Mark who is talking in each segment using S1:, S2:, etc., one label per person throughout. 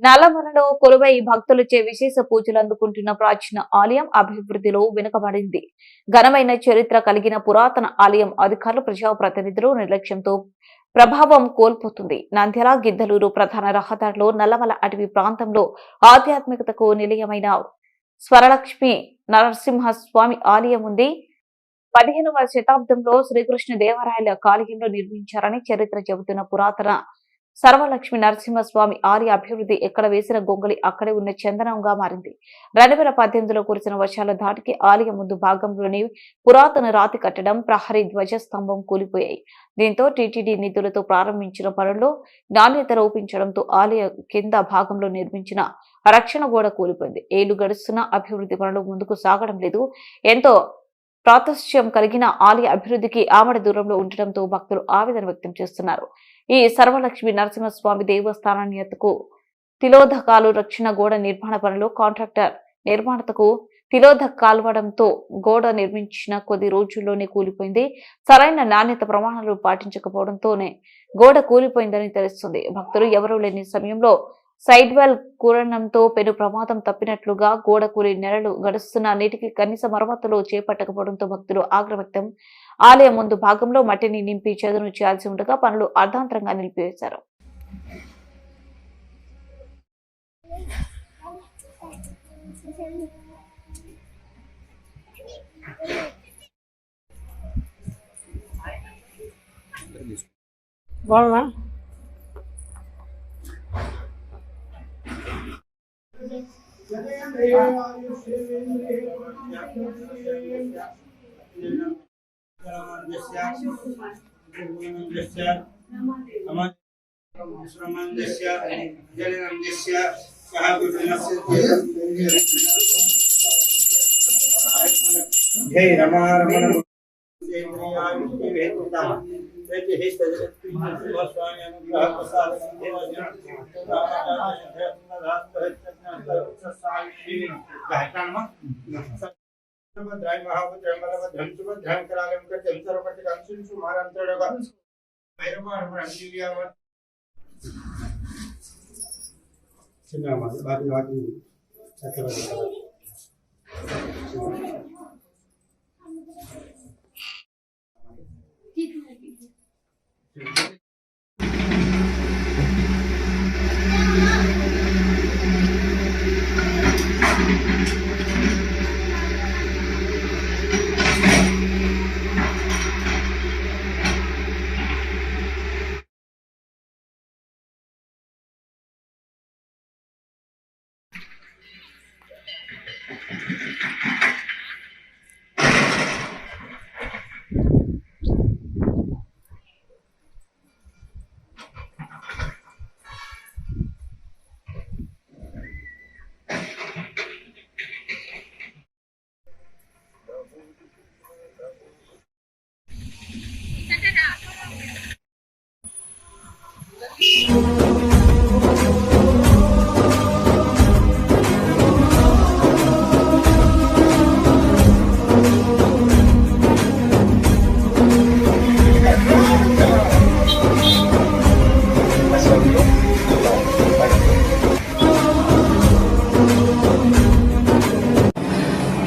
S1: నల్లమలలో కొలువై భక్తులచే విశేష పూజలు అందుకుంటున్న ప్రాచీన ఆలయం అభివృద్ధిలో వెనుకబడింది. ఘనమైన చరిత్ర కలిగిన పురాతన ఆలయం అధికారులు ప్రజాప్రతినిధులు నిర్లక్ష్యంతో ప్రభావం కోల్పోతుంది. నంద్యాల గిద్దలూరు ప్రధాన రహదారిలో నల్లమల అటవీ ప్రాంతంలో ఆధ్యాత్మికతకు నిలయమైన స్వరలక్ష్మి నరసింహస్వామి ఆలయం ఉంది. 15వ శతాబ్దంలో శ్రీకృష్ణ దేవరాయల కాలంలో నిర్మించారని చరిత్ర చెబుతున్న పురాతన సర్వలక్ష్మి నరసింహస్వామి ఆలయ అభివృద్ధి ఎక్కడ వేసిన గొంగళి అక్కడే ఉన్న చందనంగా మారింది. 2018లో కురిసిన వర్షాల ధాటికి ఆలయం ముందు భాగంలోని పురాతన రాతి కట్టడం, ప్రహరీ ధ్వజస్తంభం కూలిపోయాయి. దీంతో టీటీడీ నిధులతో ప్రారంభించిన పనుల్లో నాణ్యత లోపించడంతో ఆలయ కింద భాగంలో నిర్మించిన రక్షణ గోడ కూలిపోయింది. ఏళ్లు గడుస్తున్న అభివృద్ధి పనులు ముందుకు సాగడం లేదు. ఎంతో ప్రాశస్త్యం కలిగిన ఆలయ అభివృద్ధికి ఆమడ దూరంలో ఉండటంతో భక్తులు ఆవేదన వ్యక్తం చేస్తున్నారు. ఈ సర్వలక్ష్మి నరసింహస్వామి దేవస్థానానికి తిలోదకాలు రక్షణ గోడ నిర్మాణ పనులు కాంట్రాక్టర్ నిర్మాణతకు తిలోదకాలవడంతో గోడ నిర్మించిన కొద్ది రోజుల్లోనే కూలిపోయింది. సరైన నాణ్యత ప్రమాణాలు పాటించకపోవడంతోనే గోడ కూలిపోయిందని తెలుస్తుంది. భక్తులు ఎవరూ లేని సమయంలో సైడ్ వెల్ కూలడంతో పెను ప్రమాదం తప్పినట్లుగా గోడ కూలి నెలలు గడుస్తున్న నీటికి కనీస మరమ్మతులు చేపట్టకపోవడంతో భక్తులు ఆగ్రహం వ్యక్తం. ఆలయం ముందు భాగంలో మట్టిని నింపి చదును చేయాల్సి ఉండగా పనులు అర్ధాంతరంగా నిలిపివేశారు.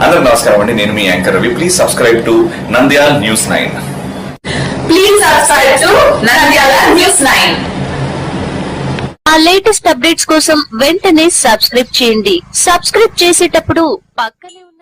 S2: అందరూ నమస్కారం అండి, నేను మీ anchor Ravi. Please subscribe to Nandyal news 9.
S3: Please subscribe to Nandyal news 9.
S4: ఆ లేటెస్ట్ అప్డేట్స్ కోసం వెంటనే సబ్స్క్రైబ్ చేయండి. సబ్స్క్రైబ్ చేసేటప్పుడు పక్కనే ఉన్న